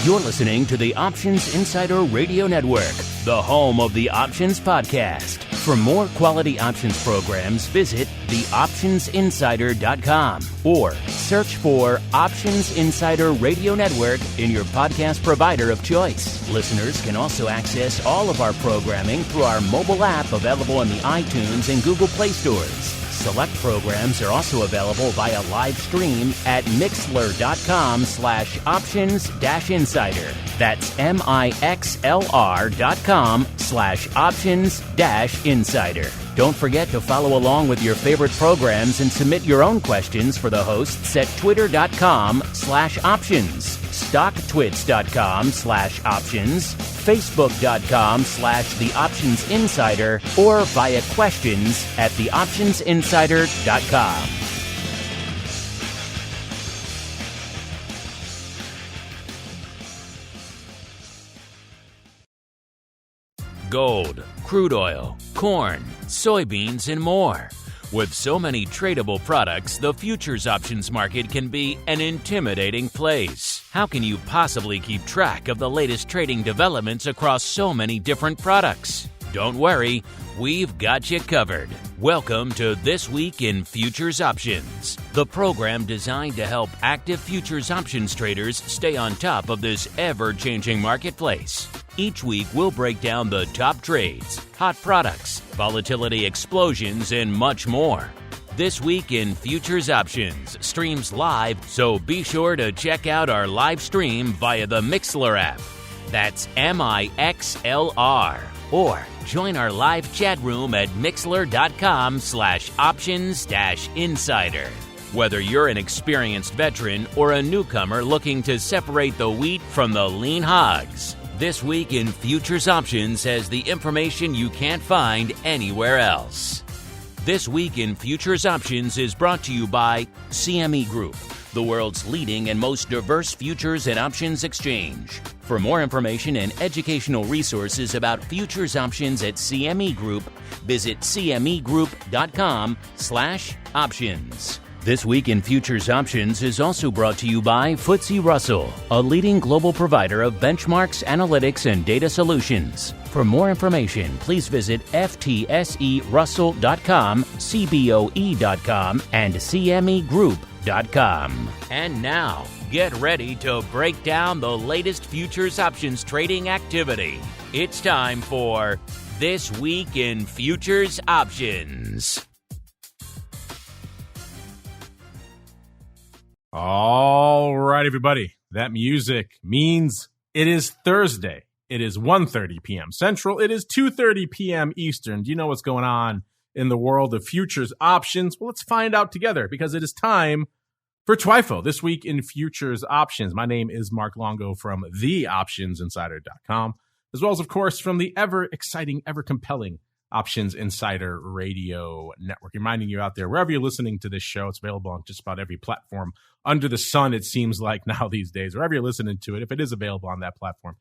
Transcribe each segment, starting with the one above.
You're listening to the Options Insider Radio Network, the home of the Options Podcast. For more quality options programs, visit theoptionsinsider.com or search for Options Insider Radio Network in your podcast provider of choice. Listeners can also access all of our programming through our mobile app available in the iTunes and Google Play stores. Select programs are also available via live stream at mixlr.com/options-insider. That's mixlr.com/options-insider. Don't forget to follow along with your favorite programs and submit your own questions for the hosts at twitter.com/options, stocktwits.com/options, facebook.com/theoptionsinsider, or via questions at theoptionsinsider.com. Gold, crude oil, corn, soybeans, and more. With so many tradable products, the futures options market can be an intimidating place. How can you possibly keep track of the latest trading developments across so many different products? Don't worry, we've got you covered. Welcome to This Week in Futures Options, the program designed to help active futures options traders stay on top of this ever-changing marketplace. Each week, we'll break down the top trades, hot products, volatility explosions, and much more. This Week in Futures Options streams live, so be sure to check out our live stream via the Mixlr app. That's MIXLR. Or join our live chat room at mixlr.com/options-insider. Whether you're an experienced veteran or a newcomer looking to separate the wheat from the lean hogs, This Week in Futures Options has the information you can't find anywhere else. This Week in Futures Options is brought to you by CME Group, the world's leading and most diverse futures and options exchange. For more information and educational resources about futures options at CME Group, visit cmegroup.com/options. This Week in Futures Options is also brought to you by FTSE Russell, a leading global provider of benchmarks, analytics, and data solutions. For more information, please visit ftserussell.com, cboe.com, and cmegroup.com. And now, get ready to break down the latest futures options trading activity. It's time for This Week in Futures Options. All right, everybody. That music means it is Thursday. It is 1:30 p.m. Central. It is 2:30 p.m. Eastern. Do you know what's going on in the world of futures options? Well, let's find out together because it is time for TWIFO, This Week in Futures Options. My name is Mark Longo from theoptionsinsider.com, as well as, of course, from the ever-exciting, ever-compelling Options Insider Radio Network. Reminding you out there, wherever you're listening to this show, it's available on just about every platform under the sun, it seems like now these days. Wherever you're listening to it, if it is available on that platform,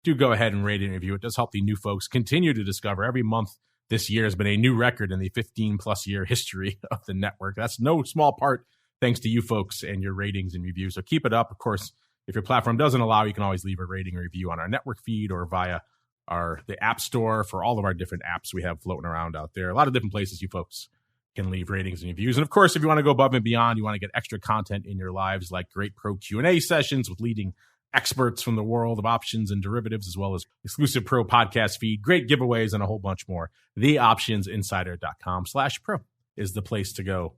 do go ahead and rate and review. It does help the new folks continue to discover. Every month this year has been a new record in the 15-plus year history of the network. That's no small part thanks to you folks and your ratings and reviews. So keep it up. Of course, if your platform doesn't allow, you can always leave a rating or review on our network feed or via the App Store for all of our different apps we have floating around out there. A lot of different places you folks can leave ratings and reviews. And of course, if you want to go above and beyond, you want to get extra content in your lives like great pro Q&A sessions with leading experts from the world of options and derivatives, as well as exclusive pro podcast feed, great giveaways, and a whole bunch more. TheOptionsInsider.com/pro is the place to go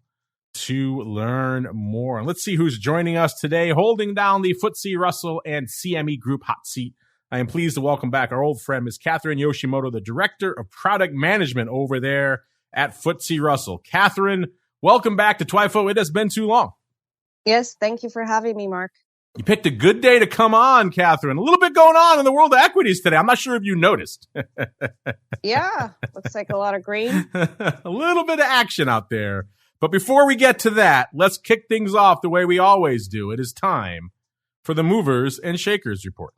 to learn more. And let's see who's joining us today, holding down the FTSE Russell and CME Group hot seat. I am pleased to welcome back our old friend, Ms. Catherine Yoshimoto, the Director of Product Management over there at FTSE Russell. Catherine, welcome back to TWIFO. It has been too long. Yes, thank you for having me, Mark. You picked a good day to come on, Catherine. A little bit going on in the world of equities today. I'm not sure if you noticed. Yeah, looks like a lot of green. A little bit of action out there. But before we get to that, let's kick things off the way we always do. It is time for the Movers and Shakers Report.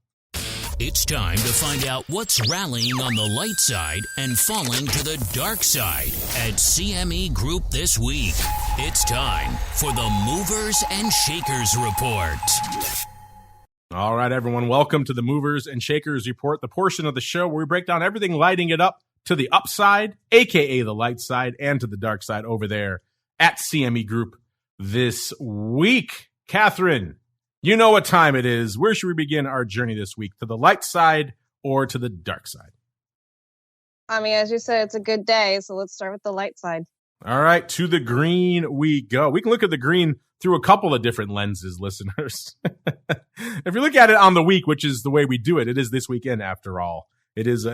It's time to find out what's rallying on the light side and falling to the dark side at CME Group this week. It's time for the Movers and Shakers Report. All right, everyone. Welcome to the Movers and Shakers Report, the portion of the show where we break down everything lighting it up to the upside, aka the light side, and to the dark side over there at CME Group this week. Catherine, you know what time it is. Where should we begin our journey this week? To the light side or to the dark side? I mean, as you said, it's a good day, so let's start with the light side. All right, to the green we go. We can look at the green through a couple of different lenses, listeners. If you look at it on the week, which is the way we do it, it is this weekend after all. It is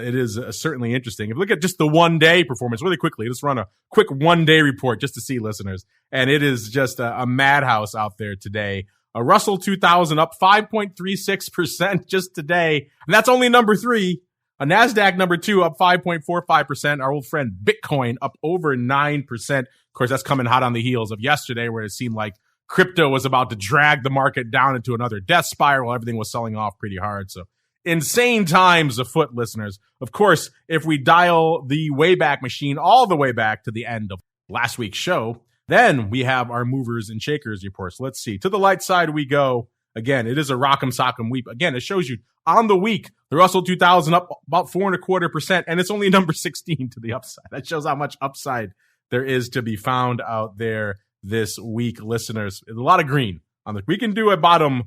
certainly interesting. If you look at just the one-day performance really quickly, let's run a quick one-day report just to see, listeners. And it is just a madhouse out there today. A Russell 2000 up 5.36% just today. And that's only number 3. A NASDAQ number 2 up 5.45%. Our old friend Bitcoin up over 9%. Of course, that's coming hot on the heels of yesterday where it seemed like crypto was about to drag the market down into another death spiral. Everything was selling off pretty hard. So insane times afoot, listeners. Of course, if we dial the Wayback Machine all the way back to the end of last week's show, then we have our movers and shakers reports. Let's see. To the light side we go. Again, it is a rock'em sock'em week. Again, it shows you on the week, the Russell 2000 up about 4.25%, and it's only number 16 to the upside. That shows how much upside there is to be found out there this week, listeners. A lot of green on the. We can do a bottom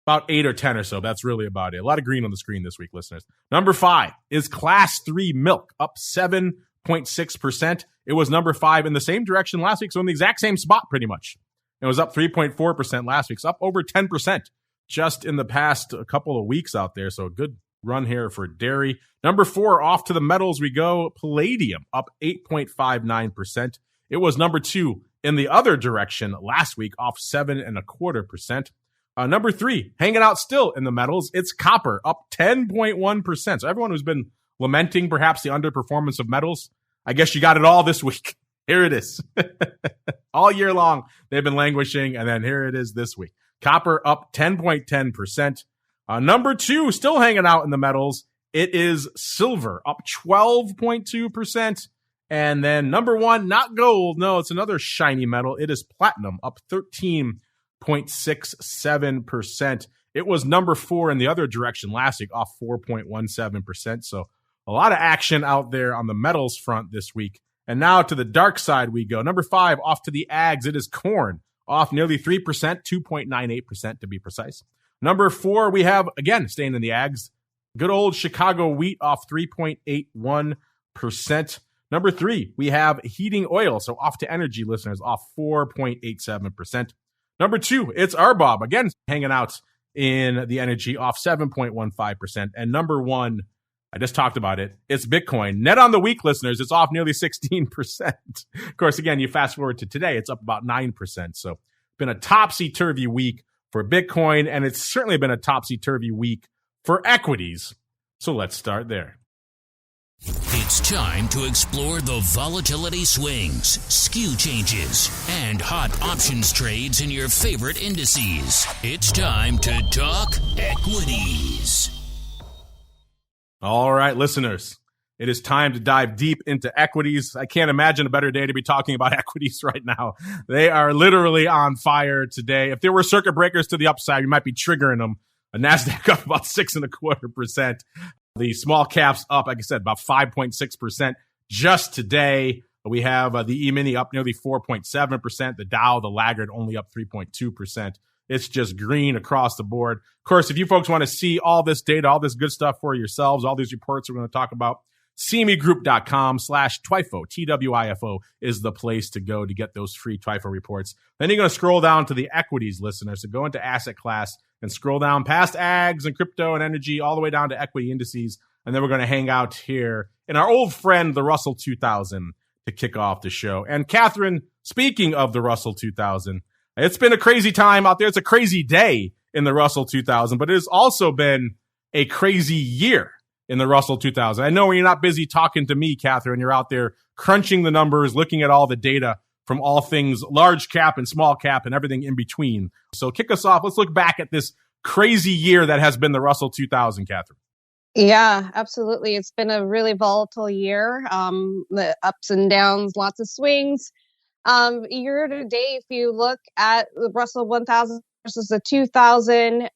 about 8 or 10 or so. That's really about it. A lot of green on the screen this week, listeners. Number 5 is Class 3 milk, up 7.6%. It was number 5 in the same direction last week, so in the exact same spot pretty much. It was up 3.4% last week. It's up over 10% just in the past couple of weeks out there. So a good run here for dairy. Number 4, off to the metals we go. Palladium up 8.59%. It was number 2 in the other direction last week, off 7.25%. Number 3, hanging out still in the metals, it's copper, up 10.1%. So everyone who's been lamenting perhaps the underperformance of metals, I guess you got it all this week. Here it is. All year long, they've been languishing, and then here it is this week. Copper up 10.10%. Number 2, still hanging out in the metals, it is silver, up 12.2%. And then number 1, not gold. No, it's another shiny metal. It is platinum, up 13.67%. It was number 4 in the other direction last week, off 4.17%. So a lot of action out there on the metals front this week. And now to the dark side we go. Number 5, off to the ags. It is corn, off nearly 3%, 2.98% to be precise. Number 4, we have, again, staying in the ags, good old Chicago wheat, off 3.81%. Number 3, we have heating oil, so off to energy, listeners, off 4.87%. Number 2, it's RBOB, again, hanging out in the energy, off 7.15%. And number 1, I just talked about it, it's Bitcoin. Net on the week, listeners, it's off nearly 16%. Of course, again, you fast forward to today, it's up about 9%. So been a topsy-turvy week for Bitcoin, and it's certainly been a topsy-turvy week for equities. So let's start there. It's time to explore the volatility swings, skew changes, and hot options trades in your favorite indices. It's time to talk equities. All right, listeners, it is time to dive deep into equities. I can't imagine a better day to be talking about equities right now. They are literally on fire today. If there were circuit breakers to the upside, you might be triggering them. A NASDAQ up about 6.25%. The small caps up, like I said, about 5.6% just today. We have the E-mini up nearly 4.7%. The Dow, the laggard, only up 3.2%. It's just green across the board. Of course, if you folks want to see all this data, all this good stuff for yourselves, all these reports we're going to talk about, CMEgroup.com/TWIFO, TWIFO is the place to go to get those free TWIFO reports. Then you're going to scroll down to the equities, listeners. So go into asset class and scroll down past ags and crypto and energy all the way down to equity indices. And then we're going to hang out here in our old friend, the Russell 2000, to kick off the show. And Catherine, speaking of the Russell 2000, it's been a crazy time out there. It's a crazy day in the Russell 2000, but it has also been a crazy year in the Russell 2000. I know when you're not busy talking to me, Catherine, you're out there crunching the numbers, looking at all the data from all things large cap and small cap and everything in between. So kick us off. Let's look back at this crazy year that has been the Russell 2000, Catherine. Yeah, absolutely. It's been a really volatile year. The ups and downs, lots of swings. Year to date, if you look at the Russell 1000 versus the 2000.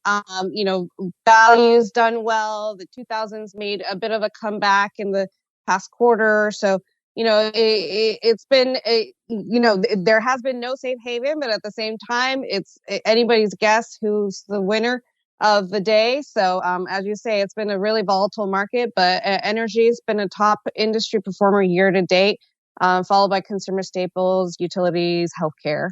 Value's done well. The 2000's made a bit of a comeback in the past quarter. So, it's been, there has been no safe haven, but at the same time, it's anybody's guess who's the winner of the day. So, as you say, it's been a really volatile market, but energy's been a top industry performer year to date, followed by consumer staples, utilities, healthcare.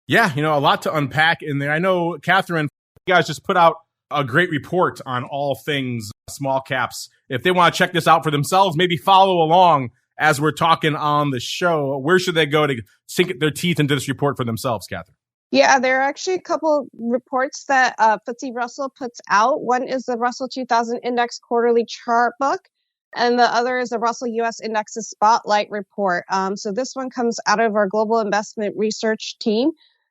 Yeah, a lot to unpack in there. I know, Catherine, you guys just put out a great report on all things small caps. If they want to check this out for themselves, maybe follow along as we're talking on the show, where should they go to sink their teeth into this report for themselves, Catherine? Yeah, there are actually a couple reports that FTSE Russell puts out. One is the Russell 2000 Index quarterly chart book, and the other is the Russell US Indexes Spotlight report. So this one comes out of our global investment research team.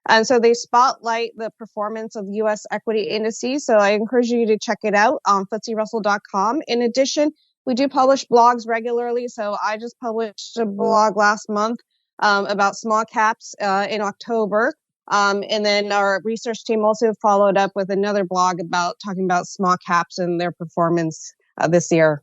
And so they spotlight the performance of U.S. equity indices. So I encourage you to check it out on FTSERussell.com. In addition, we do publish blogs regularly. So I just published a blog last month about small caps in October. And then our research team also followed up with another blog talking about small caps and their performance this year.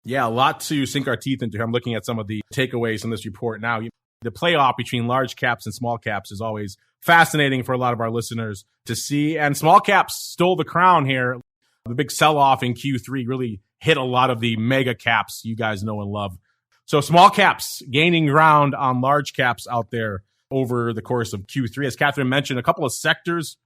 Yeah, a lot to sink our teeth into. I'm looking at some of the takeaways from this report now. The playoff between large caps and small caps is always fascinating for a lot of our listeners to see. And small caps stole the crown here. The big sell-off in Q3 really hit a lot of the mega caps you guys know and love. So small caps gaining ground on large caps out there over the course of Q3. As Catherine mentioned, a couple of sectors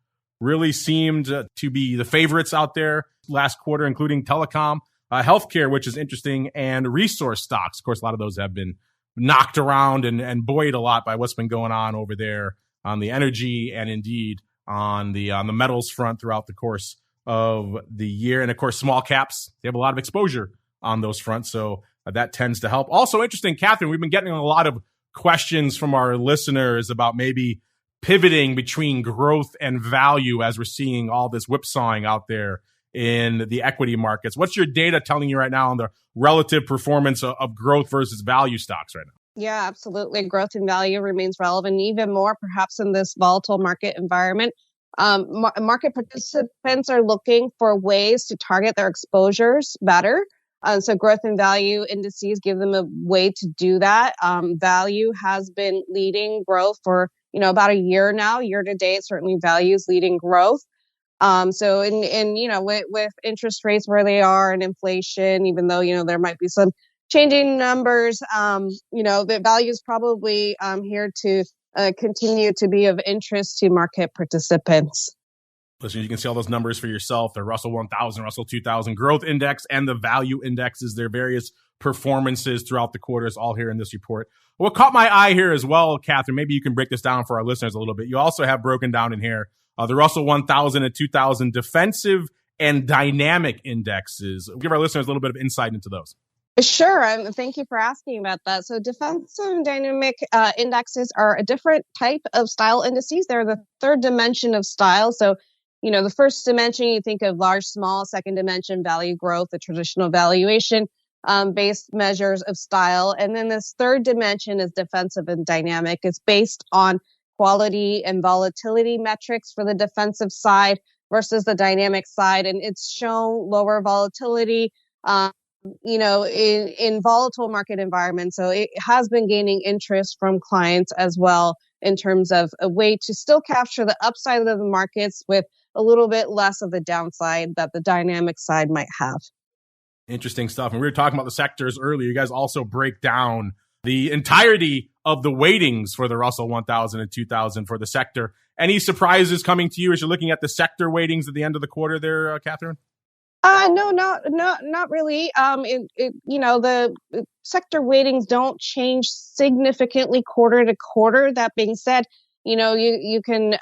really seemed to be the favorites out there last quarter, including telecom, healthcare, which is interesting, and resource stocks. Of course, a lot of those have been knocked around and buoyed a lot by what's been going on over there on the energy and indeed on the metals front throughout the course of the year. And of course, small caps, they have a lot of exposure on those fronts. So that tends to help. Also interesting, Catherine, we've been getting a lot of questions from our listeners about maybe pivoting between growth and value as we're seeing all this whipsawing out there in the equity markets. What's your data telling you right now on the relative performance of growth versus value stocks right now? Yeah, absolutely. Growth and value remains relevant, even more perhaps in this volatile market environment. Market participants are looking for ways to target their exposures better. So growth and value indices give them a way to do that. Value has been leading growth for, about a year now. Year to date, certainly value is leading growth. So with interest rates where they are and inflation, even though, there might be some changing numbers, the value is probably here to continue to be of interest to market participants. Listen, you can see all those numbers for yourself. The Russell 1000, Russell 2000 Growth Index, and the Value Indexes, their various performances throughout the quarters, all here in this report. What caught my eye here as well, Catherine, maybe you can break this down for our listeners a little bit. You also have broken down in here the Russell 1000 and 2000 defensive and dynamic indexes. Give our listeners a little bit of insight into those. Sure. Thank you for asking about that. So defensive and dynamic indexes are a different type of style indices. They're the third dimension of style. So, the first dimension, you think of large, small. Second dimension, value growth, the traditional valuation based measures of style. And then this third dimension is defensive and dynamic. It's based on quality and volatility metrics for the defensive side versus the dynamic side. And it's shown lower volatility, in volatile market environments. So it has been gaining interest from clients as well in terms of a way to still capture the upside of the markets with a little bit less of the downside that the dynamic side might have. Interesting stuff. And we were talking about the sectors earlier. You guys also break down the entirety of the weightings for the Russell 1000 and 2000 for the sector. Any surprises coming to you as you're looking at the sector weightings at the end of the quarter there, Catherine? No, not really. The sector weightings don't change significantly quarter to quarter. That being said, you can,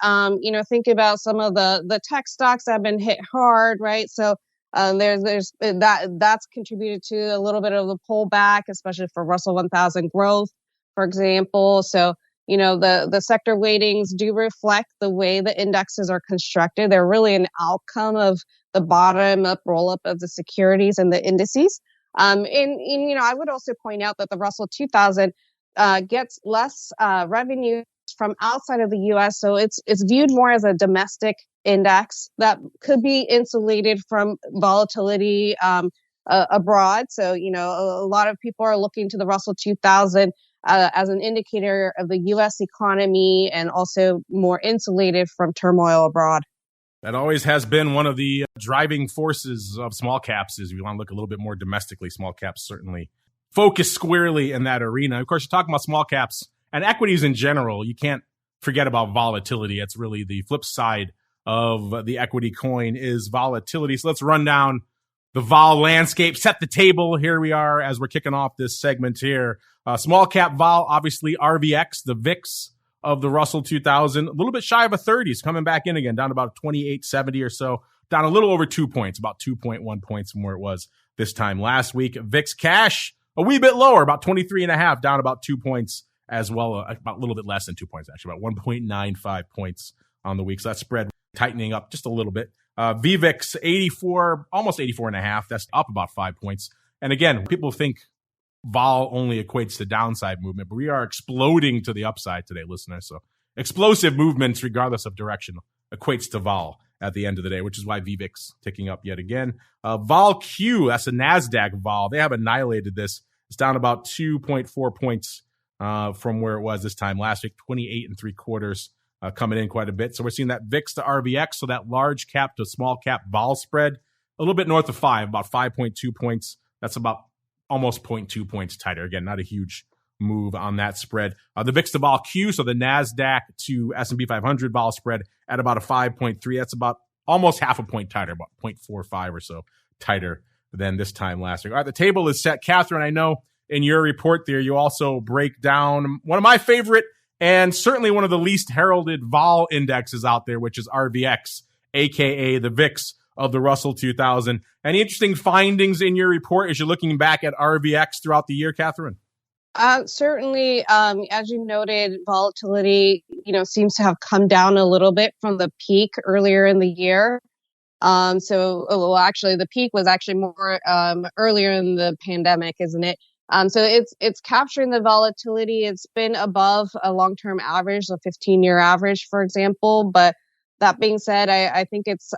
think about some of the tech stocks that have been hit hard, right? So, there's that's contributed to a little bit of the pullback, especially for Russell 1000 growth, for example. So, the sector weightings do reflect the way the indexes are constructed. They're really an outcome of the bottom up roll up of the securities and the indices. I would also point out that the Russell 2000 gets less revenue from outside of the U.S., so it's viewed more as a domestic index that could be insulated from volatility abroad. So, a lot of people are looking to the Russell 2000 as an indicator of the U.S. economy and also more insulated from turmoil abroad. That always has been one of the driving forces of small caps is we want to look a little bit more domestically. Small caps certainly focus squarely in that arena. Of course, you're talking about small caps and equities in general. You can't forget about volatility. It's really the flip side of the equity coin is volatility. So let's run down the vol landscape, set the table. Here we are as we're kicking off this segment here. Small cap vol, obviously RVX, the VIX of the Russell 2000, a little bit shy of a 30s, coming back in again, down about 2870 or so, down a little over 2 points, about 2.1 points from where it was this time last week. VIX cash, a wee bit lower, about 23.5, down about 2 points as well, about a little bit less than 2 points, actually, about 1.95 points on the week. So that spread tightening up just a little bit. VVIX 84, almost 84.5, that's up about 5 points. And again, people think vol only equates to downside movement, but we are exploding to the upside today, listeners. So explosive movements, regardless of direction, equates to vol at the end of the day, which is why VVIX ticking up yet again. Vol Q, that's a NASDAQ vol. They have annihilated this. It's down about 2.4 points from where it was this time last week, 28.75, coming in quite a bit. So we're seeing that VIX to RVX, so that large cap to small cap vol spread, a little bit north of 5, about 5.2 points. That's about almost 0.2 points tighter. Again, not a huge move on that spread. The VIX to vol Q, so the NASDAQ to S&P 500 vol spread at about a 5.3. That's about almost half a point tighter, about 0.45 or so tighter than this time last week. All right, the table is set. Catherine, I know in your report there, you also break down one of my favorite and certainly one of the least heralded vol indexes out there, which is RVX, aka the VIX of the Russell 2000. Any interesting findings in your report as you're looking back at RVX throughout the year, Catherine? Certainly, as you noted, volatility, seems to have come down a little bit from the peak earlier in the year. Actually, the peak was actually more earlier in the pandemic, isn't it? So it's capturing the volatility. It's been above a long-term average, a 15-year average, for example. But that being said, I think it's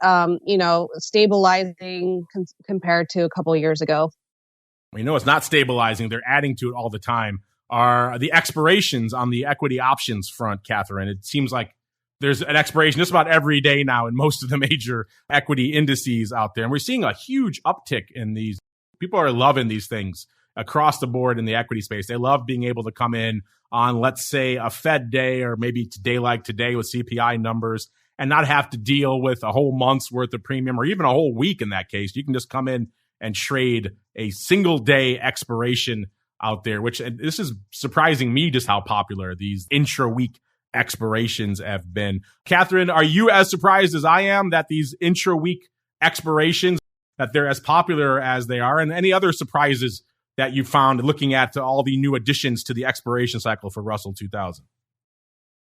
stabilizing compared to a couple of years ago. It's not stabilizing. They're adding to it all the time. Are the expirations on the equity options front, Catherine? It seems like there's an expiration just about every day now in most of the major equity indices out there. And we're seeing a huge uptick in these. People are loving these things across the board in the equity space. They love being able to come in on, let's say, a Fed day or maybe today like today with CPI numbers and not have to deal with a whole month's worth of premium or even a whole week in that case. You can just come in and trade a single day expiration out there, which this is surprising me just how popular these intra-week expirations have been. Catherine, are you as surprised as I am that these intra-week expirations, that they're as popular as they are? And any other surprises that you found looking at all the new additions to the expiration cycle for Russell 2000?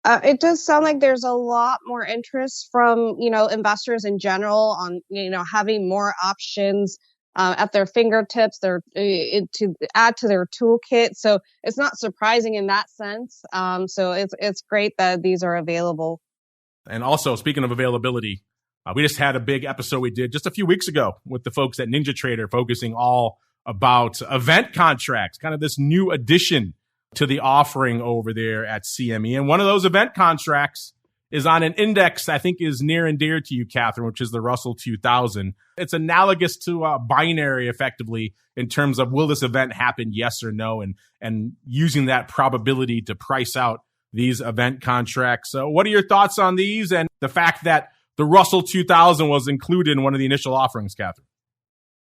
It does sound like there's a lot more interest from, investors in general on, having more options at their fingertips, to add to their toolkit. So it's not surprising in that sense. So it's great that these are available. And also, speaking of availability, we just had a big episode we did just a few weeks ago with the folks at NinjaTrader focusing all about event contracts, kind of this new addition to the offering over there at CME. And one of those event contracts is on an index I think is near and dear to you, Catherine, which is the Russell 2000. It's analogous to a binary, effectively, in terms of will this event happen, yes or no, and using that probability to price out these event contracts. So what are your thoughts on these and the fact that the Russell 2000 was included in one of the initial offerings, Catherine?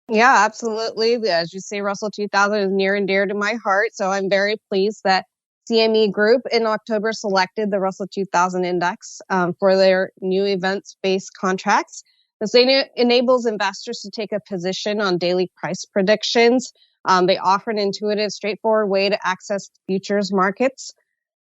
Yeah, absolutely. As you say, Russell 2000 is near and dear to my heart. So I'm very pleased that CME Group in October selected the Russell 2000 index for their new events-based contracts. This enables investors to take a position on daily price predictions. They offer an intuitive, straightforward way to access futures markets.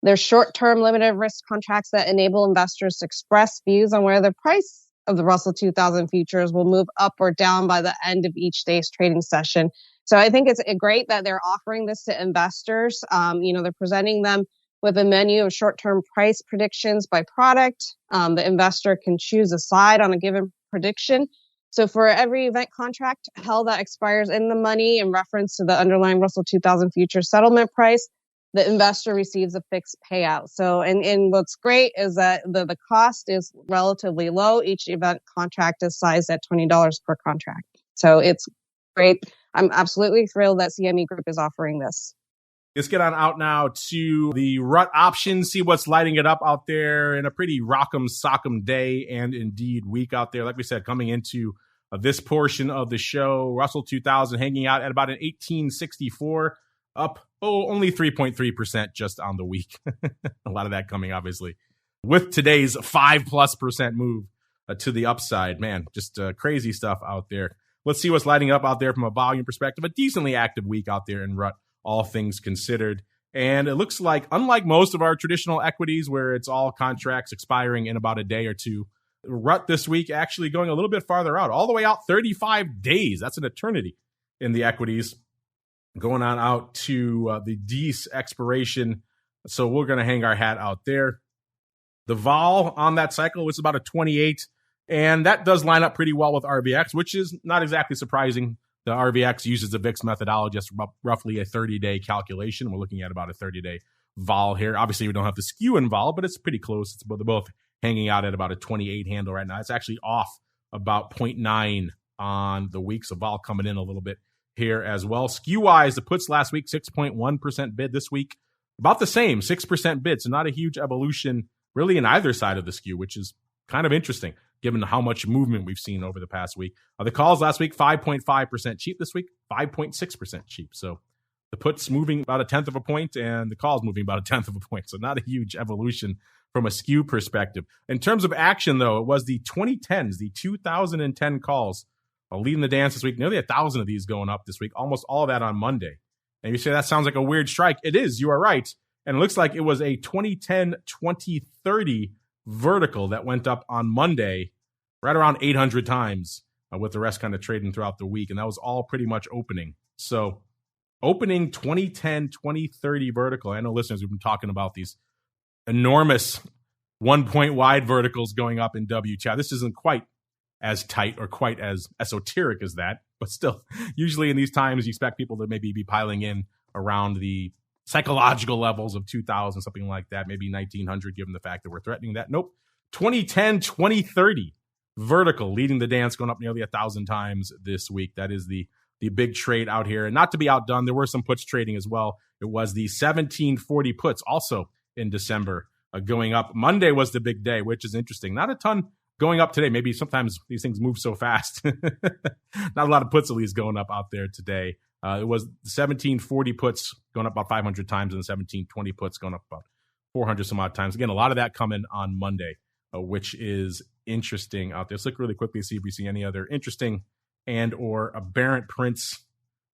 They're short-term limited risk contracts that enable investors to express views on where the price of the Russell 2000 futures will move up or down by the end of each day's trading session. So I think it's great that they're offering this to investors. They're presenting them with a menu of short-term price predictions by product. The investor can choose a side on a given prediction. So for every event contract held that expires in the money in reference to the underlying Russell 2000 future settlement price, the investor receives a fixed payout. So, and what's great is that the cost is relatively low. Each event contract is sized at $20 per contract. So it's great. I'm absolutely thrilled that CME Group is offering this. Let's get on out now to the RUT options, see what's lighting it up out there in a pretty rock'em sock'em day and indeed week out there. Like we said, coming into this portion of the show, Russell 2000 hanging out at about an 1864, up only 3.3% just on the week. A lot of that coming, obviously, with today's 5+% move to the upside. Man, just crazy stuff out there. Let's see what's lighting up out there from a volume perspective. A decently active week out there in RUT, all things considered. And it looks like, unlike most of our traditional equities where it's all contracts expiring in about a day or two, RUT this week actually going a little bit farther out, all the way out 35 days. That's an eternity in the equities, going on out to the DEES expiration. So we're going to hang our hat out there. The vol on that cycle was about a 28, and that does line up pretty well with RVX, which is not exactly surprising. The RVX uses the VIX methodology, just roughly a 30-day calculation. We're looking at about a 30-day vol here. Obviously, we don't have the skew in vol, but it's pretty close. They're both hanging out at about a 28 handle right now. It's actually off about 0.9 on the week, so vol coming in a little bit here as well. Skew-wise, the puts last week, 6.1% bid. This week, about the same, 6% bid. So not a huge evolution really in either side of the skew, which is kind of interesting given how much movement we've seen over the past week. The calls last week, 5.5% cheap. This week, 5.6% cheap. So the puts moving about a tenth of a point and the calls moving about a tenth of a point. So not a huge evolution from a skew perspective. In terms of action, though, it was the 2010s, the 2010 calls leading the dance this week. Nearly 1,000 of these going up this week, almost all of that on Monday. And you say that sounds like a weird strike. It is. You are right. And it looks like it was a 2010-2030 vertical that went up on Monday right around 800 times, with the rest kind of trading throughout the week. And that was all pretty much opening. So opening 2010-2030 vertical. I know listeners, we've been talking about these enormous 1 point wide verticals going up in WTI. This isn't quite as tight or quite as esoteric as that, but still, usually in these times, you expect people to maybe be piling in around the psychological levels of 2000, something like that, maybe 1900, given the fact that we're threatening that. Nope. 2010-2030 vertical leading the dance, going up nearly 1,000 times this week. That is the big trade out here. And not to be outdone, there were some puts trading as well. It was the 1740 puts also in December going up. Monday was the big day, which is interesting. Not a ton going up today. Maybe sometimes these things move so fast. Not a lot of puts at least going up out there today. It was the 1740 puts going up about 500 times and the 1720 puts going up about 400 some odd times. Again, a lot of that coming on Monday, which is interesting out there. Let's look really quickly to see if we see any other interesting and or aberrant prints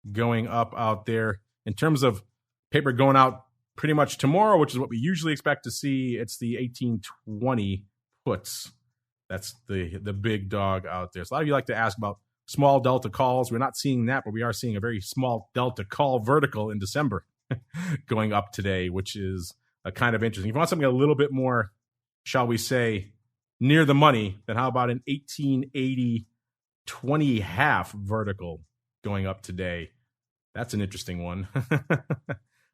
going up out there. In terms of paper going out pretty much tomorrow, which is what we usually expect to see, it's the 1820 puts. That's the big dog out there. So a lot of you like to ask about small delta calls. We're not seeing that, but we are seeing a very small delta call vertical in December going up today, which is kind of interesting. If you want something a little bit more, shall we say, near the money, then how about an 1880 20 half vertical going up today? That's an interesting one.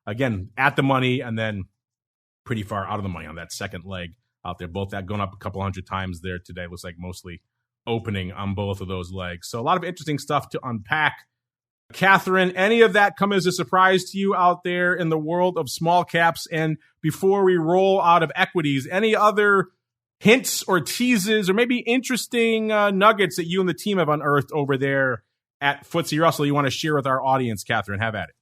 Again, at the money and then pretty far out of the money on that second leg out there. Both that going up a couple hundred times there today. Looks like mostly opening on both of those legs. So a lot of interesting stuff to unpack. Catherine, any of that come as a surprise to you out there in the world of small caps? And before we roll out of equities, any other hints or teases or maybe interesting nuggets that you and the team have unearthed over there at FTSE Russell you want to share with our audience? Catherine, have at it.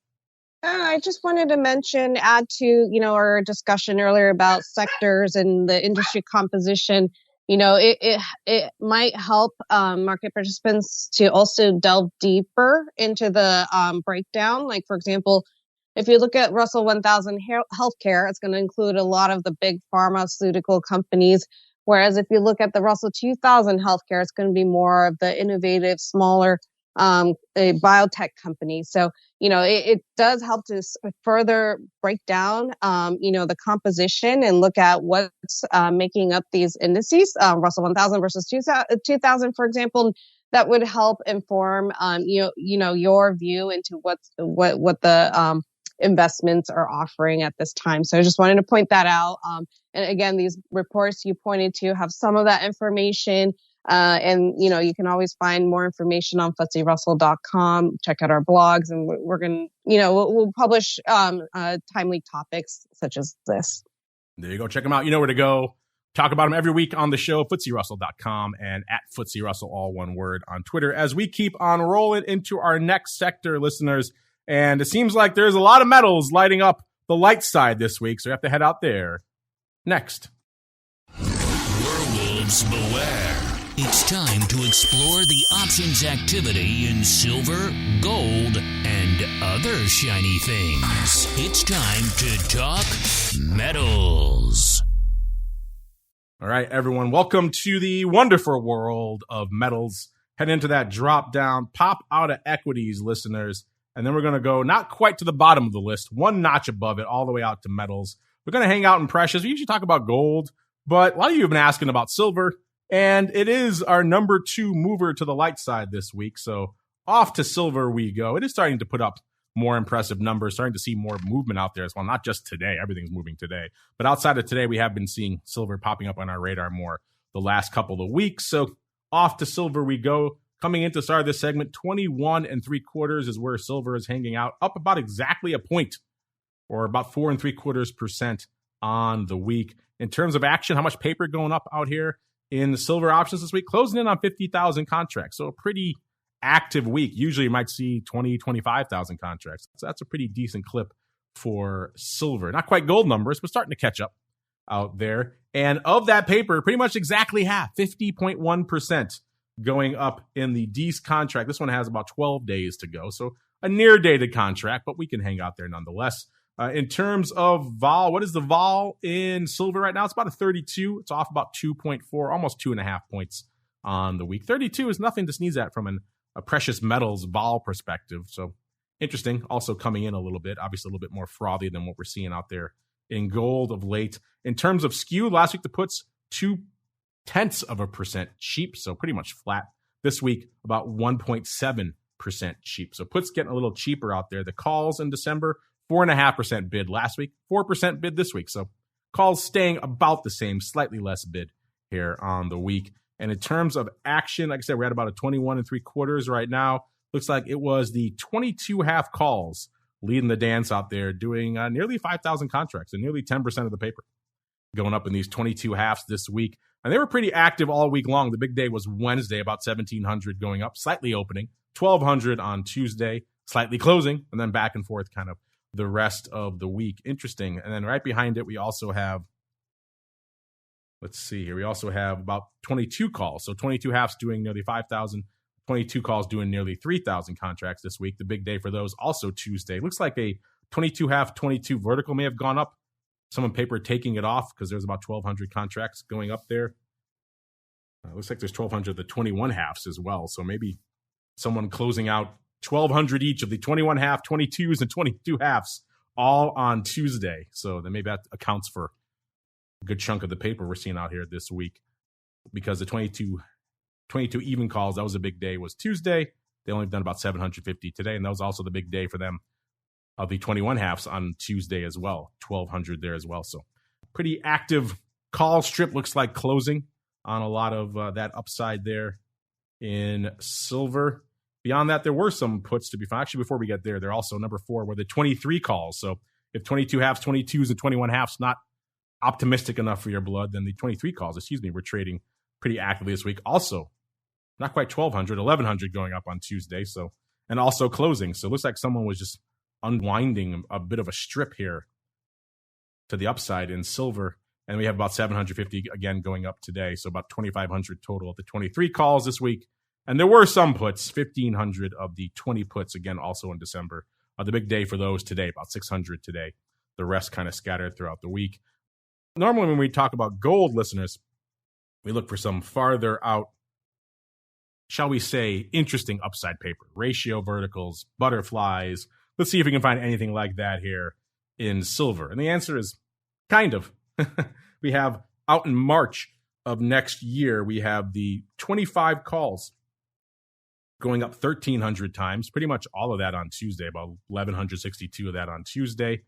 I just wanted to add to, our discussion earlier about sectors and the industry composition. It might help market participants to also delve deeper into the breakdown. Like, for example, if you look at Russell 1000 healthcare, it's going to include a lot of the big pharmaceutical companies. Whereas if you look at the Russell 2000 healthcare, it's going to be more of the innovative, smaller a biotech company. So, it does help to further break down, the composition and look at what's making up these indices, Russell 1000 versus 2000, for example. That would help inform, your view into what the investments are offering at this time. So I just wanted to point that out. And again, these reports you pointed to have some of that information. And you can always find more information on FTSERussell.com. Check out our blogs, and we're going to, we'll publish timely topics such as this. There you go. Check them out. You know where to go. Talk about them every week on the show, FTSERussell.com and at FTSERussell, all one word, on Twitter, as we keep on rolling into our next sector, listeners. And it seems like there's a lot of metals lighting up the light side this week, so we have to head out there next. Werewolves beware. It's time to explore the options activity in silver, gold, and other shiny things. It's time to talk metals. All right, everyone, welcome to the wonderful world of metals. Head into that drop down, pop out of equities, listeners. And then we're going to go not quite to the bottom of the list, one notch above it, all the way out to metals. We're going to hang out in precious. We usually talk about gold, but a lot of you have been asking about silver, and it is our number 2 mover to the light side this week. So off to silver we go. It is starting to put up more impressive numbers, starting to see more movement out there as well. Not just today. Everything's moving today. But outside of today, we have been seeing silver popping up on our radar more the last couple of weeks. So off to silver we go. Coming into start of this segment, 21 3/4 is where silver is hanging out, up about exactly a point, or about 4 3/4% on the week. In terms of action, how much paper going up out here in the silver options this week? Closing in on 50,000 contracts. So a pretty active week. Usually you might see 20, 25,000 contracts. So that's a pretty decent clip for silver. Not quite gold numbers, but starting to catch up out there. And of that paper, pretty much exactly half, 50.1%. going up in the D's contract. This one has about 12 days to go, so a near-dated contract, but we can hang out there nonetheless. In terms of vol, what is the vol in silver right now? It's about a 32. It's off about 2.4, almost 2.5 points on the week. 32 is nothing to sneeze at from a precious metals vol perspective, so interesting. Also coming in a little bit, obviously a little bit more frothy than what we're seeing out there in gold of late. In terms of skew, last week the puts 0.2% cheap, so pretty much flat. This week, about 1.7% cheap. So puts getting a little cheaper out there. The calls in December, 4.5% bid last week, 4% bid this week. So calls staying about the same, slightly less bid here on the week. And in terms of action, like I said, we're at about a 21 3/4 right now. Looks like it was the 22 half calls leading the dance out there, doing nearly 5,000 contracts and nearly 10% of the paper going up in these 22 halves this week. And they were pretty active all week long. The big day was Wednesday, about 1,700 going up, slightly opening, 1,200 on Tuesday, slightly closing, and then back and forth kind of the rest of the week. Interesting. And then right behind it, we also have, let's see here, we also have about 22 calls. So 22 halves doing nearly 5,000, 22 calls doing nearly 3,000 contracts this week. The big day for those, also Tuesday. Looks like a 22 half, 22 vertical may have gone up. Some on paper taking it off because there's about 1,200 contracts going up there. Looks like there's 1,200 the 21 halves as well. So maybe someone closing out 1,200 each of the 21 half, 22s, and 22 halves all on Tuesday. So then maybe that accounts for a good chunk of the paper we're seeing out here this week, because the 22 even calls, that was a big day, was Tuesday. They only have done about 750 today, and that was also the big day for them of the 21 halves on Tuesday as well, 1,200 there as well. So pretty active call strip, looks like closing on a lot of that upside there in silver. Beyond that, there were some puts to be found. Actually, before we get there, they're also number 4 were the 23 calls. So if 22 halves, 22s, and 21 halves not optimistic enough for your blood, then the 23 calls, we're trading pretty actively this week. Also, not quite 1,200, 1,100 going up on Tuesday. So, and also closing. So it looks like someone was just unwinding a bit of a strip here to the upside in silver. And we have about 750 again going up today. So about 2,500 total of the 23 calls this week. And there were some puts, 1,500 of the 20 puts, again, also in December. The big day for those today, about 600 today. The rest kind of scattered throughout the week. Normally when we talk about gold, listeners, we look for some farther out shall we say, interesting upside paper. Ratio verticals, butterflies. Let's see if we can find anything like that here in silver. And the answer is kind of. We have out in March of next year, we have the 25 calls going up 1,300 times, pretty much all of that on Tuesday, about 1,162 of that on Tuesday.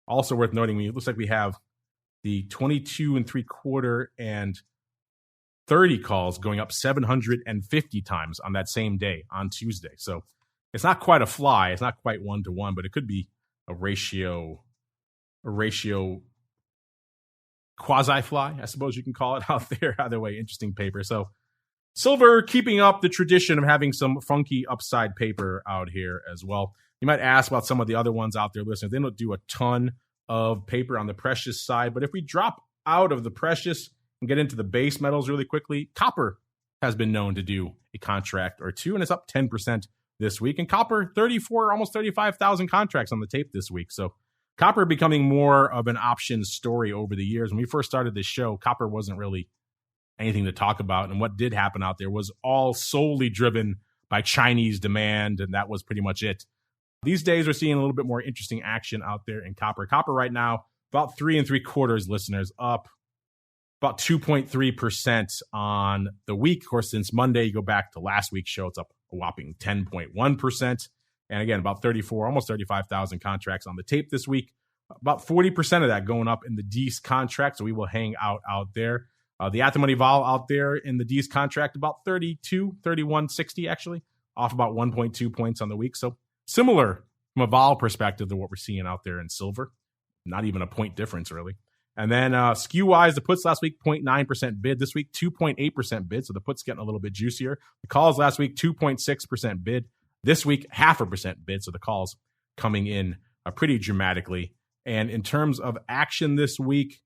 Also worth noting, it looks like we have the 22 and 3/4 and 30 calls going up 750 times on that same day on Tuesday. So it's not quite a fly. It's not quite 1-to-1, but it could be a ratio quasi-fly, I suppose you can call it out there. Either way, interesting paper. So silver keeping up the tradition of having some funky upside paper out here as well. You might ask about some of the other ones out there, listeners. They don't do a ton of paper on the precious side, but if we drop out of the precious and get into the base metals really quickly, copper has been known to do a contract or two, and it's up 10% this week. And copper, 34, almost 35,000 contracts on the tape this week. So copper becoming more of an options story over the years. When we first started this show, copper wasn't really anything to talk about. And what did happen out there was all solely driven by Chinese demand, and that was pretty much it. These days, we're seeing a little bit more interesting action out there in copper. Copper right now, about 3 3/4, listeners, up about 2.3% on the week. Of course, since Monday, you go back to last week's show, it's up a whopping 10.1%. And again, about 34, almost 35,000 contracts on the tape this week. About 40% of that going up in the D's contract, so we will hang out there. The at-the-money vol out there in the D's contract, about 31.60 actually, off about 1.2 points on the week. So similar from a vol perspective to what we're seeing out there in silver. Not even a point difference, really. And then skew-wise, the puts last week, 0.9% bid. This week, 2.8% bid, so the puts getting a little bit juicier. The calls last week, 2.6% bid. This week, 0.5% bid, so the calls coming in pretty dramatically. And in terms of action this week,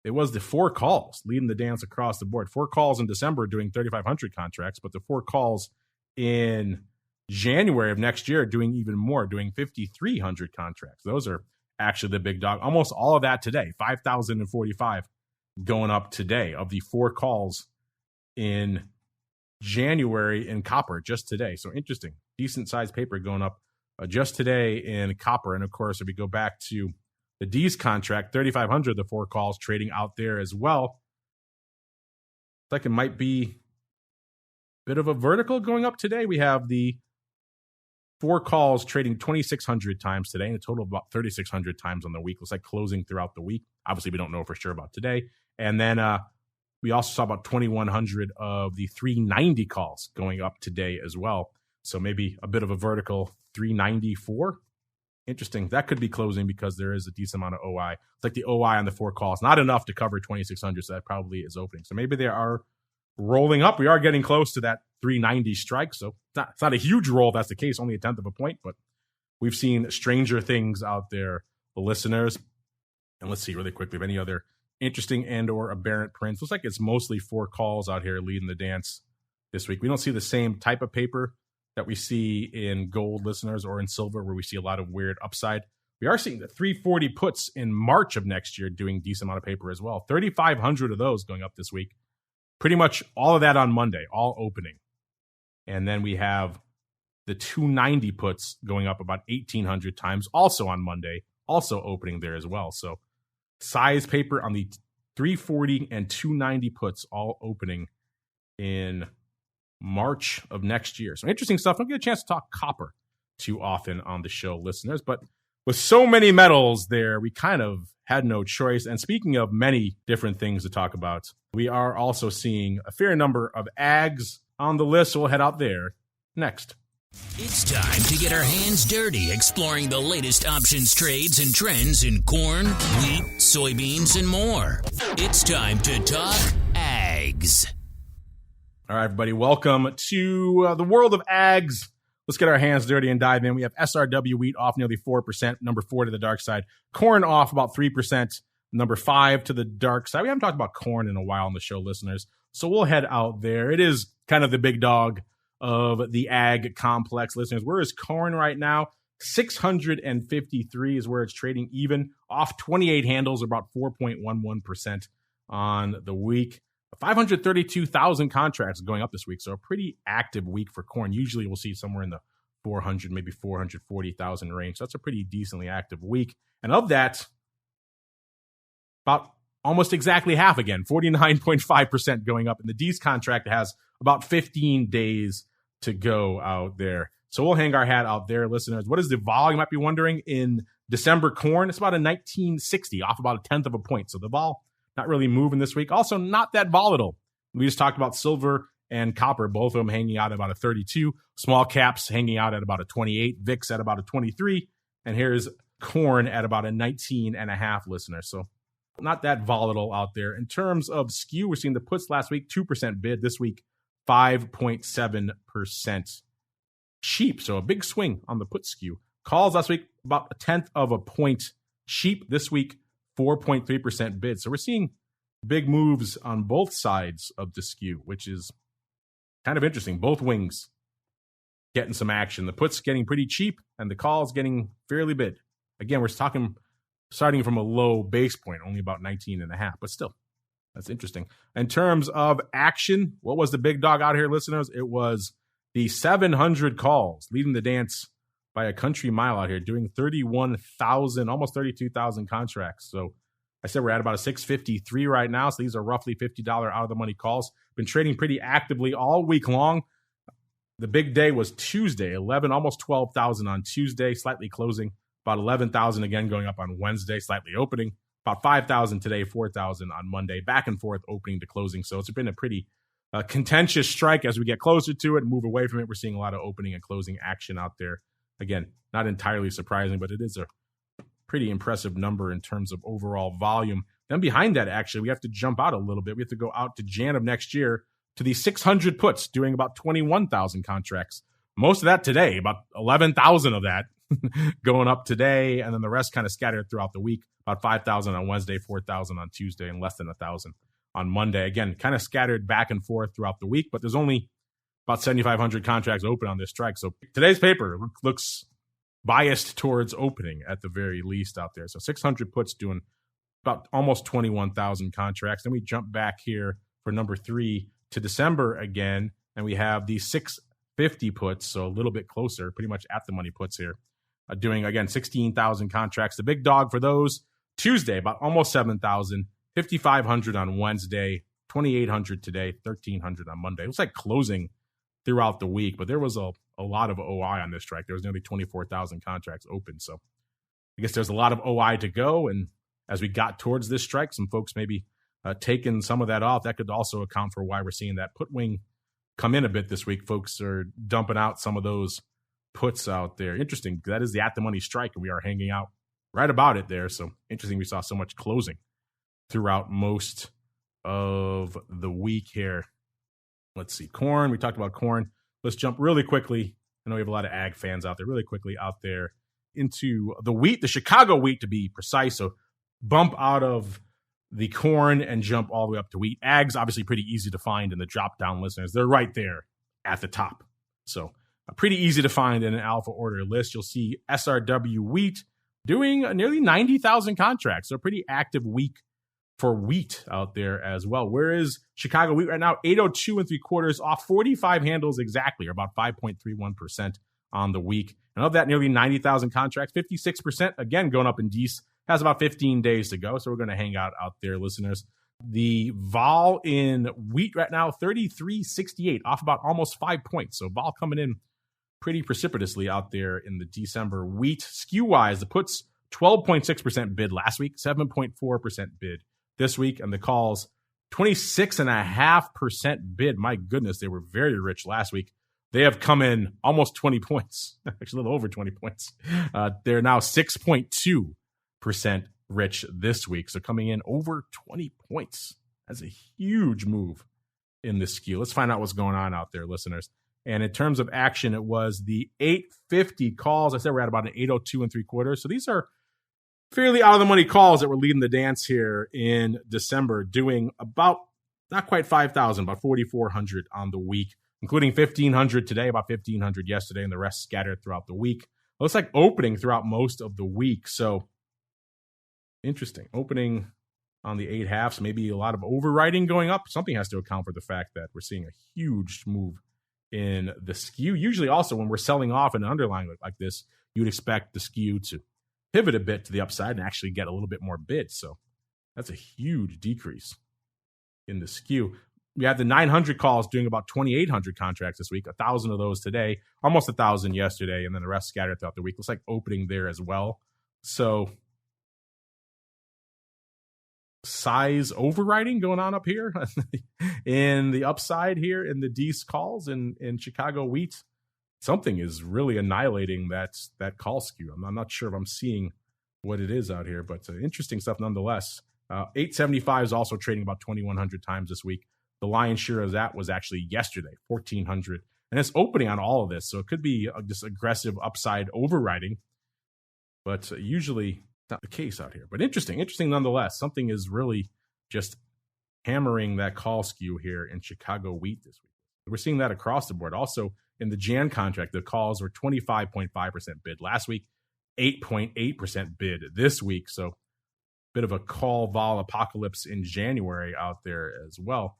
it was the 4 calls leading the dance across the board. 4 calls in December doing 3,500 contracts, but the 4 calls in January of next year doing even more, doing 5,300 contracts. Those are actually the big dog. Almost all of that today, 5,045 going up today of the 4 calls in January in copper just today. So interesting. Decent sized paper going up just today in copper. And of course, if we go back to the D's contract, 3,500, the 4 calls trading out there as well. It's like it might be a bit of a vertical going up today. We have the 4 calls trading 2,600 times today, and a total of about 3,600 times on the week. Looks like closing throughout the week. Obviously, we don't know for sure about today. And then we also saw about 2,100 of the 390 calls going up today as well. So maybe a bit of a vertical 394. Interesting. That could be closing because there is a decent amount of OI. It's like the OI on the 4 calls, not enough to cover 2,600, so that probably is opening. So maybe they are rolling up. We are getting close to that 390 strike, so it's not a huge roll if that's the case, only a 1/10 of a point, but we've seen stranger things out there, the listeners. And let's see really quickly if any other interesting and or aberrant prints. Looks like it's mostly 4 calls out here leading the dance this week. We don't see the same type of paper that we see in gold, listeners, or in silver, where we see a lot of weird upside. We are seeing the 340 puts in March of next year doing a decent amount of paper as well. 3,500 of those going up this week. Pretty much all of that on Monday, all opening. And then we have the 290 puts going up about 1,800 times, also on Monday, also opening there as well. So size paper on the 340 and 290 puts all opening in March of next year. So interesting stuff. Don't get a chance to talk copper too often on the show, listeners. But with so many metals there, we kind of had no choice. And speaking of many different things to talk about, we are also seeing a fair number of ags on the list. So we'll head out there next. It's time to get our hands dirty exploring the latest options, trades, and trends in corn, wheat, soybeans, and more. It's time to talk ags. All right, everybody, welcome to the world of ags. Let's get our hands dirty and dive in. We have SRW wheat off nearly 4%, number 4 to the dark side. Corn off about 3%, number 5 to the dark side. We haven't talked about corn in a while on the show, listeners, so we'll head out there. It is kind of the big dog of the ag complex, listeners. Where is corn right now? 653 is where it's trading even, off 28 handles, about 4.11% on the week. 532,000 contracts going up this week. So a pretty active week for corn. Usually we'll see somewhere in the 400, maybe 440,000 range. So that's a pretty decently active week. And of that, about almost exactly half again, 49.5% going up. And the D's contract has about 15 days to go out there. So we'll hang our hat out there, listeners. What is the vol, you might be wondering, in December corn? It's about a 1960, off about a tenth of a point. So the vol not really moving this week. Also not that volatile. We just talked about silver and copper, both of them hanging out at about a 32. Small caps hanging out at about a 28. VIX at about a 23. And here's corn at about a 19.5, listeners. So not that volatile out there. In terms of skew, we're seeing the puts last week, 2% bid. This week, 5.7% cheap. So a big swing on the put skew. Calls last week, about a tenth of a point cheap. This week, 4.3% bid. So we're seeing big moves on both sides of the skew, which is kind of interesting. Both wings getting some action. The puts getting pretty cheap and the calls getting fairly bid. Again, we're talking starting from a low base point, only about 19.5, but still, that's interesting. In terms of action, what was the big dog out here, listeners? It was the 700 calls leading the dance by a country mile out here, doing 31,000, almost 32,000 contracts. So I said we're at about a 653 right now. So these are roughly $50 out of the money calls. Been trading pretty actively all week long. The big day was Tuesday, almost 12,000 on Tuesday, slightly closing. About 11,000 again going up on Wednesday, slightly opening. About 5,000 today, 4,000 on Monday. Back and forth opening to closing. So it's been a pretty contentious strike as we get closer to it, move away from it. We're seeing a lot of opening and closing action out there. Again, not entirely surprising, but it is a pretty impressive number in terms of overall volume. Then behind that, actually, we have to jump out a little bit. We have to go out to Jan of next year to the 600 puts, doing about 21,000 contracts. Most of that today, about 11,000 of that going up today, and then the rest kind of scattered throughout the week. About 5,000 on Wednesday, 4,000 on Tuesday, and less than 1,000 on Monday. Again, kind of scattered back and forth throughout the week, but there's only about 7,500 contracts open on this strike. So today's paper looks biased towards opening at the very least out there. So 600 puts doing about almost 21,000 contracts. Then we jump back here for number 3 to December again, and we have the 650 puts, so a little bit closer, pretty much at the money puts here, doing, again, 16,000 contracts. The big dog for those, Tuesday, about almost 7,000, 5,500 on Wednesday, 2,800 today, 1,300 on Monday. It looks like closing throughout the week, but there was a lot of OI on this strike. There was nearly 24,000 contracts open. So I guess there's a lot of OI to go. And as we got towards this strike, some folks maybe taking some of that off. That could also account for why we're seeing that put wing come in a bit this week. Folks are dumping out some of those puts out there. Interesting. That is the at the money strike, and we are hanging out right about it there. So interesting. We saw so much closing throughout most of the week here. Let's see. Corn. We talked about corn. Let's jump really quickly. I know we have a lot of ag fans out there, really quickly out there into the wheat, the Chicago wheat to be precise. So bump out of the corn and jump all the way up to wheat. Ag's obviously pretty easy to find in the drop down, listeners. They're right there at the top. So pretty easy to find in an alpha order list. You'll see SRW wheat doing nearly 90,000 contracts. So a pretty active week for wheat out there as well. Where is Chicago wheat right now? 802 3/4 off 45 handles exactly, or about 5.31% on the week. And of that, nearly 90,000 contracts, 56%, again, going up in D's, has about 15 days to go. So we're going to hang out there, listeners. The vol in wheat right now, 33.68, off about almost 5 points. So vol coming in pretty precipitously out there in the December wheat. Skew-wise, the puts, 12.6% bid last week, 7.4% bid this week, and the calls 26.5% bid. My goodness, they were very rich last week. They have come in almost 20 points, actually a little over 20 points. They're now 6.2% rich this week, so coming in over 20 points. That's a huge move in this skew. Let's find out what's going on out there, listeners. And in terms of action, it was the 850 calls. I said we're at about an 802 3/4. So these are fairly out of the money calls that were leading the dance here in December, doing about not quite 5,000, about 4,400 on the week, including 1,500 today, about 1,500 yesterday, and the rest scattered throughout the week. Looks like opening throughout most of the week. So interesting. Opening on the 8 halves. Maybe a lot of overwriting going up. Something has to account for the fact that we're seeing a huge move in the skew. Usually also when we're selling off an underlying like this, you'd expect the skew to pivot a bit to the upside and actually get a little bit more bids. So that's a huge decrease in the skew. We had the 900 calls doing about 2,800 contracts this week, 1,000 of those today, almost 1,000 yesterday, and then the rest scattered throughout the week. Looks like opening there as well. So size overriding going on up here in the upside here in the D's calls in Chicago wheat. Something is really annihilating that call skew. I'm not sure if I'm seeing what it is out here, but interesting stuff nonetheless. 875 is also trading about 2,100 times this week. The lion's share of that was actually yesterday, 1,400. And it's opening on all of this, so it could be just aggressive upside overriding, but usually not the case out here. But interesting nonetheless. Something is really just hammering that call skew here in Chicago wheat this week. We're seeing that across the board. Also, in the Jan contract, the calls were 25.5% bid last week, 8.8% bid this week. So bit of a call vol apocalypse in January out there as well.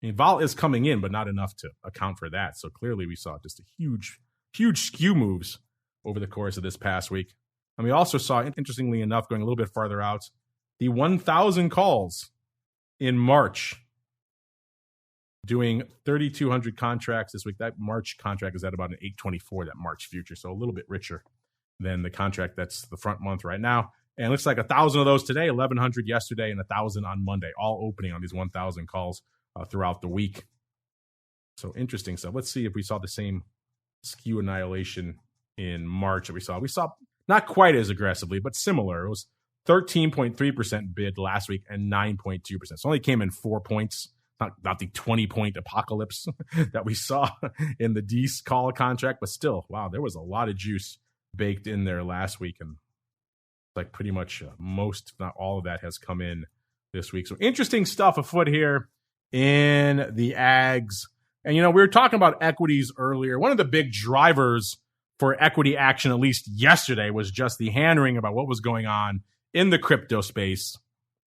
I mean, vol is coming in, but not enough to account for that. So clearly we saw just a huge skew moves over the course of this past week. And we also saw, interestingly enough, going a little bit farther out, the 1,000 calls in March, doing 3,200 contracts this week. That March contract is at about an 824, that March future. So a little bit richer than the contract that's the front month right now. And it looks like 1,000 of those today, 1,100 yesterday, and 1,000 on Monday, all opening on these 1,000 calls throughout the week. So interesting stuff. Let's see if we saw the same skew annihilation in March that we saw. We saw not quite as aggressively, but similar. It was 13.3% bid last week and 9.2%. So it only came in 4 points, not the 20-point apocalypse that we saw in the D's call contract, but still, wow, there was a lot of juice baked in there last week. And like pretty much most, if not all of that has come in this week. So interesting stuff afoot here in the ags. And, we were talking about equities earlier. One of the big drivers for equity action, at least yesterday, was just the hand-wringing about what was going on in the crypto space.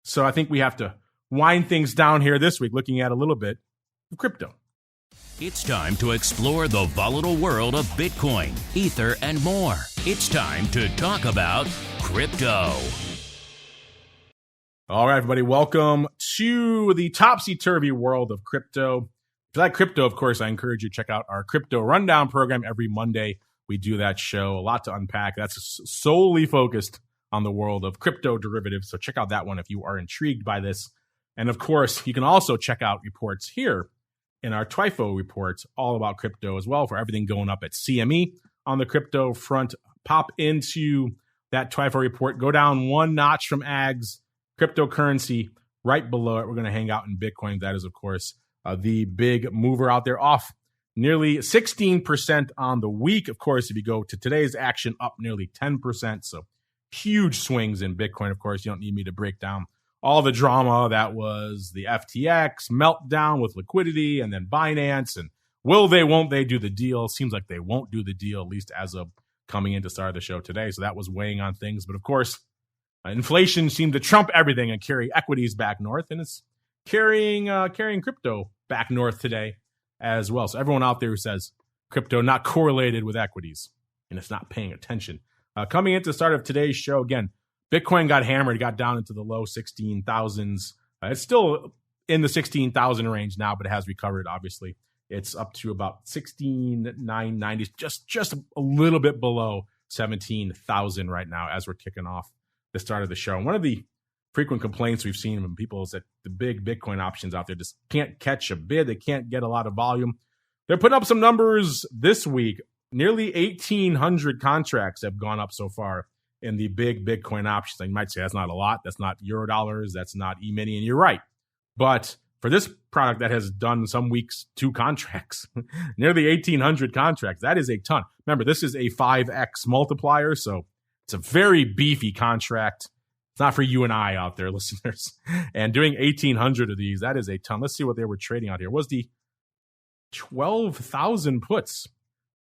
So I think we have to wind things down here this week, looking at a little bit of crypto. It's time to explore the volatile world of Bitcoin, Ether, and more. It's time to talk about crypto. All right, everybody, welcome to the topsy-turvy world of crypto. If you like crypto, of course, I encourage you to check out our Crypto Rundown program every Monday. We do that show, a lot to unpack. That's solely focused on the world of crypto derivatives, so check out that one if you are intrigued by this. And of course, you can also check out reports here in our TWIFO reports, all about crypto as well, for everything going up at CME on the crypto front. Pop into that TWIFO report, go down one notch from ags, cryptocurrency, right below it. We're going to hang out in Bitcoin. That is, of course, the big mover out there, off nearly 16% on the week. Of course, if you go to today's action, up nearly 10%. So huge swings in Bitcoin. Of course, you don't need me to break down all the drama that was the FTX meltdown with liquidity and then Binance and will they, won't they do the deal? Seems like they won't do the deal, at least as of coming into start of the show today. So that was weighing on things. But of course, inflation seemed to trump everything and carry equities back north, and it's carrying crypto back north today as well. So everyone out there who says crypto not correlated with equities and it's not paying attention. Coming into the start of today's show, again, Bitcoin got hammered, got down into the low 16,000s. It's still in the 16,000 range now, but it has recovered, obviously. It's up to about 16,990, just a little bit below 17,000 right now as we're kicking off the start of the show. And one of the frequent complaints we've seen from people is that the big Bitcoin options out there just can't catch a bid. They can't get a lot of volume. They're putting up some numbers this week. Nearly 1,800 contracts have gone up so far in the big Bitcoin options. And you might say that's not a lot. That's not Eurodollars. That's not E-mini. And you're right. But for this product that has done some weeks 2 contracts, nearly 1,800 contracts, that is a ton. Remember, this is a 5x multiplier, so it's a very beefy contract. It's not for you and I out there, listeners. And doing 1,800 of these, that is a ton. Let's see what they were trading out here. It was the 12,000 puts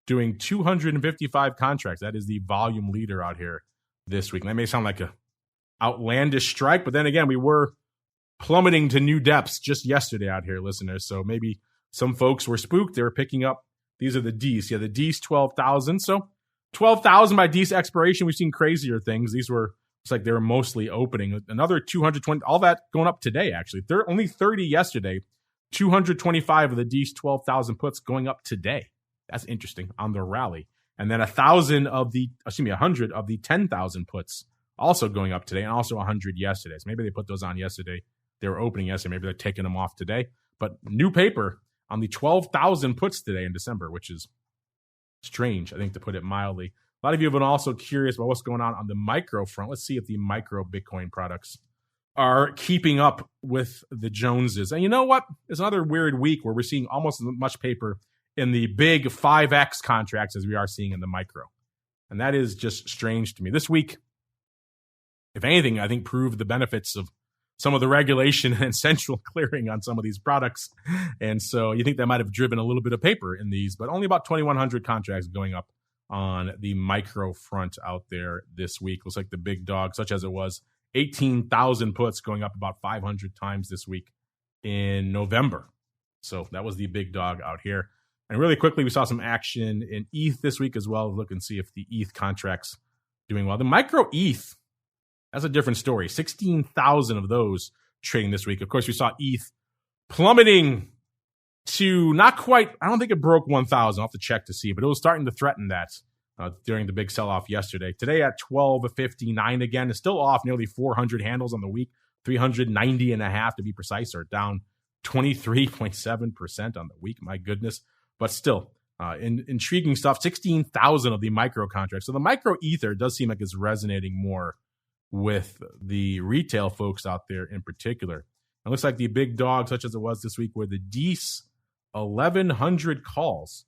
doing 255 contracts. That is the volume leader out here this week. And that may sound like a outlandish strike. But then again, we were plummeting to new depths just yesterday out here, listeners. So maybe some folks were spooked. They were picking up. These are the Ds. Yeah, the Ds 12,000. So 12,000 by Ds expiration. We've seen crazier things. These were, it's like they were mostly opening. Another 220, all that going up today, actually. They're only 30 yesterday. 225 of the Ds 12,000 puts going up today. That's interesting on the rally. And then 100 of the 10,000 puts also going up today, and also 100 yesterday. So maybe they put those on yesterday. They were opening yesterday. Maybe they're taking them off today. But new paper on the 12,000 puts today in December, which is strange, I think, to put it mildly. A lot of you have been also curious about what's going on the micro front. Let's see if the micro Bitcoin products are keeping up with the Joneses. And you know what? It's another weird week where we're seeing almost as much paper in the big 5X contracts as we are seeing in the micro. And that is just strange to me. This week, if anything, I think proved the benefits of some of the regulation and central clearing on some of these products. And so you think that might have driven a little bit of paper in these, but only about 2,100 contracts going up on the micro front out there this week. Looks like the big dog, such as it was, 18,000 puts going up about 500 times this week in November. So that was the big dog out here. And really quickly, we saw some action in ETH this week as well. Look and see if the ETH contract's doing well. The micro ETH, that's a different story. 16,000 of those trading this week. Of course, we saw ETH plummeting to not quite, I don't think it broke 1,000. I'll have to check to see, but it was starting to threaten that during the big sell-off yesterday. Today at 12.59 again, it's still off nearly 400 handles on the week, 390 and a half to be precise, or down 23.7% on the week. My goodness. But still, intriguing stuff. 16,000 of the micro contracts. So the micro Ether does seem like it's resonating more with the retail folks out there in particular. It looks like the big dog, such as it was this week, were the DEES 1,100 calls,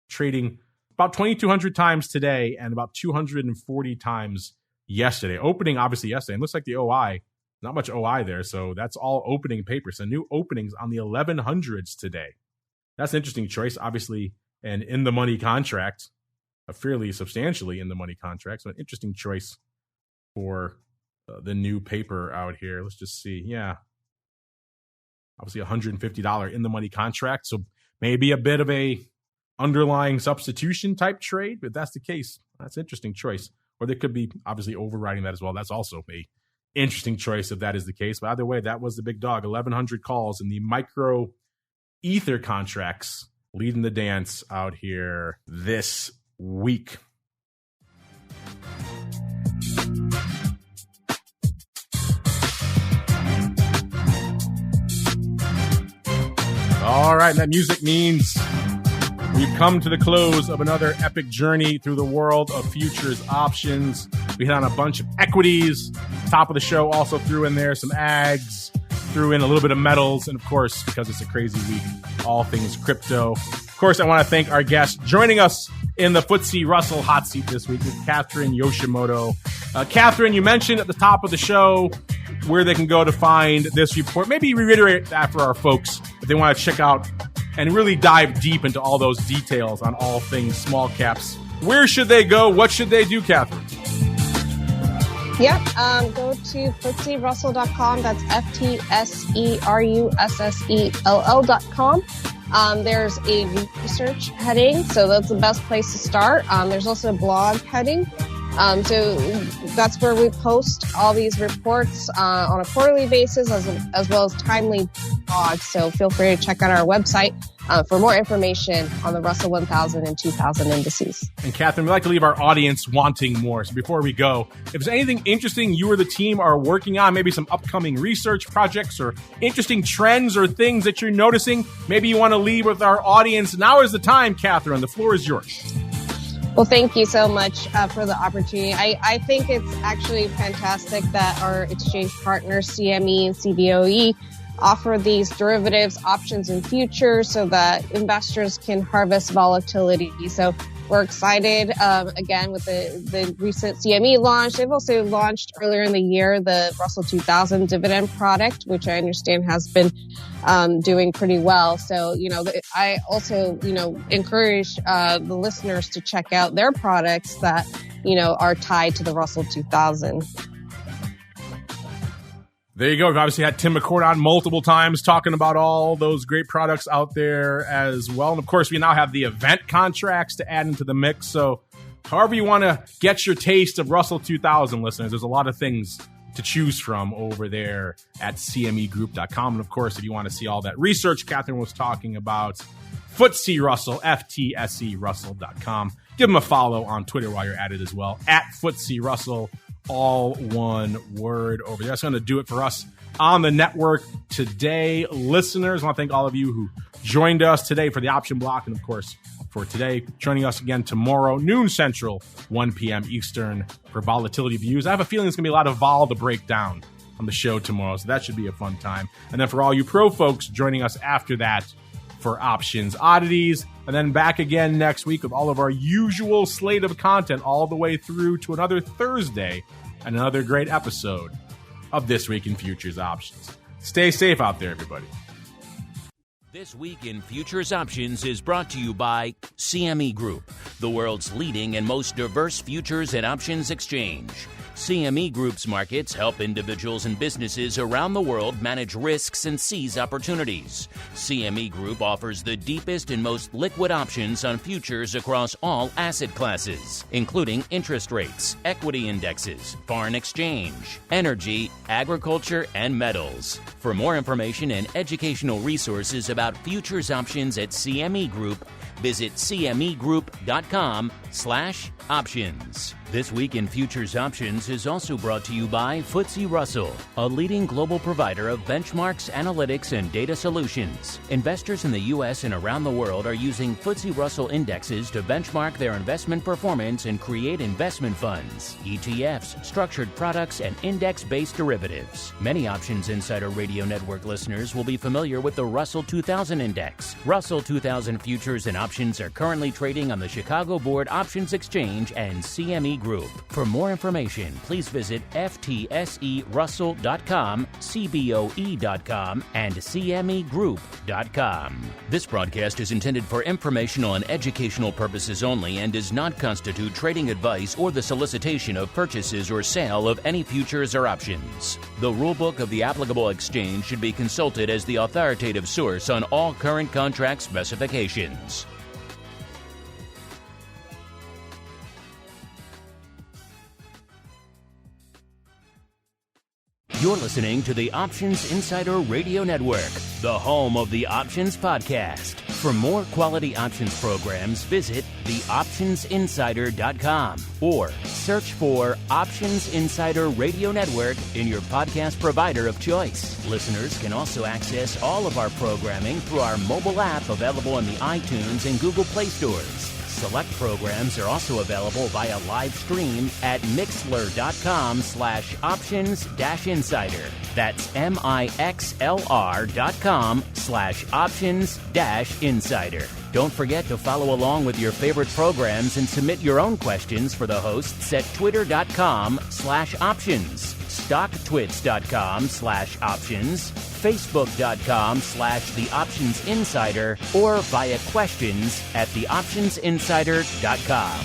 trading about 2,200 times today and about 240 times yesterday. Opening, obviously, yesterday. And looks like the OI, not much OI there. So that's all opening paper. So new openings on the 1,100s today. That's an interesting choice. Obviously, an in-the-money contract, a fairly substantially in-the-money contract. So an interesting choice for the new paper out here. Let's just see. Yeah. Obviously, $150 in-the-money contract. So maybe a bit of a underlying substitution type trade. But if that's the case, that's an interesting choice. Or they could be obviously overriding that as well. That's also a interesting choice if that is the case. But either way, that was the big dog. 1,100 calls in the micro Ether contracts leading the dance out here this week. All right, and that music means we've come to the close of another epic journey through the world of futures options. We hit on a bunch of equities. Top of the show also threw in there some ags, threw in a little bit of metals, and of course, because it's a crazy week, all things crypto. Of course, I want to thank our guest joining us in the FTSE Russell hot seat this week with Catherine Yoshimoto. Catherine, you mentioned at the top of the show where they can go to find this report. Maybe reiterate that for our folks if they want to check out and really dive deep into all those details on all things small caps. Where should they go? What should they do, Catherine? Yep. Go to FTSERussell.com. That's FTSERussell.com. There's a research heading, so that's the best place to start. There's also a blog heading. So that's where we post all these reports on a quarterly basis as well as timely blogs. So feel free to check out our website for more information on the Russell 1000 and 2000 indices. And Catherine, we'd like to leave our audience wanting more. So before we go, if there's anything interesting you or the team are working on, maybe some upcoming research projects or interesting trends or things that you're noticing, maybe you want to leave with our audience, now is the time, Catherine. The floor is yours. Well, thank you so much for the opportunity. I think it's actually fantastic that our exchange partners, CME and CBOE, offer these derivatives, options, and futures so that investors can harvest volatility. So we're excited, again, with the recent CME launch. They've also launched earlier in the year the Russell 2000 dividend product, which I understand has been doing pretty well. So, I also, encourage the listeners to check out their products that, are tied to the Russell 2000. There you go. We've obviously had Tim McCord on multiple times talking about all those great products out there as well. And of course, we now have the event contracts to add into the mix. So however you want to get your taste of Russell 2000, listeners, there's a lot of things to choose from over there at cmegroup.com. And of course, if you want to see all that research Catherine was talking about, FTSE Russell, FTSERussell.com. Give them a follow on Twitter while you're at it as well, at FTSE Russell. All one word over there. That's going to do it for us on the network today. Listeners, I want to thank all of you who joined us today for the option block. And of course, for today, joining us again tomorrow, noon Central, 1 p.m. Eastern for Volatility Views. I have a feeling there's going to be a lot of vol to break down on the show tomorrow. So that should be a fun time. And then for all you pro folks joining us after that for Options Oddities. And then back again next week with all of our usual slate of content all the way through to another Thursday and another great episode of This Week in Futures Options. Stay safe out there, everybody. This Week in Futures Options is brought to you by CME Group, the world's leading and most diverse futures and options exchange. CME Group's markets help individuals and businesses around the world manage risks and seize opportunities. CME Group offers the deepest and most liquid options on futures across all asset classes, including interest rates, equity indexes, foreign exchange, energy, agriculture, and metals. For more information and educational resources about futures options at CME Group, visit cmegroup.com/options. This Week in Futures Options is also brought to you by FTSE Russell, a leading global provider of benchmarks, analytics, and data solutions. Investors in the U.S. and around the world are using FTSE Russell indexes to benchmark their investment performance and create investment funds, ETFs, structured products, and index-based derivatives. Many Options Insider Radio Network listeners will be familiar with the Russell 2000 Index. Russell 2000 futures and options are currently trading on the Chicago Board Options Exchange and CME Group. For more information, please visit FTSERussell.com, CBOE.com, and CMEGroup.com. This broadcast is intended for informational and educational purposes only and does not constitute trading advice or the solicitation of purchases or sale of any futures or options. The rulebook of the applicable exchange should be consulted as the authoritative source on all current contract specifications. You're listening to the Options Insider Radio Network, the home of the Options Podcast. For more quality options programs, visit theoptionsinsider.com or search for Options Insider Radio Network in your podcast provider of choice. Listeners can also access all of our programming through our mobile app available in the iTunes and Google Play stores. Select programs are also available via live stream at mixlr.com/options-insider. That's mixlr.com/options-insider. Don't forget to follow along with your favorite programs and submit your own questions for the hosts at twitter.com/options, stocktwits.com/options, facebook.com/theoptionsinsider, or via questions at theoptionsinsider.com.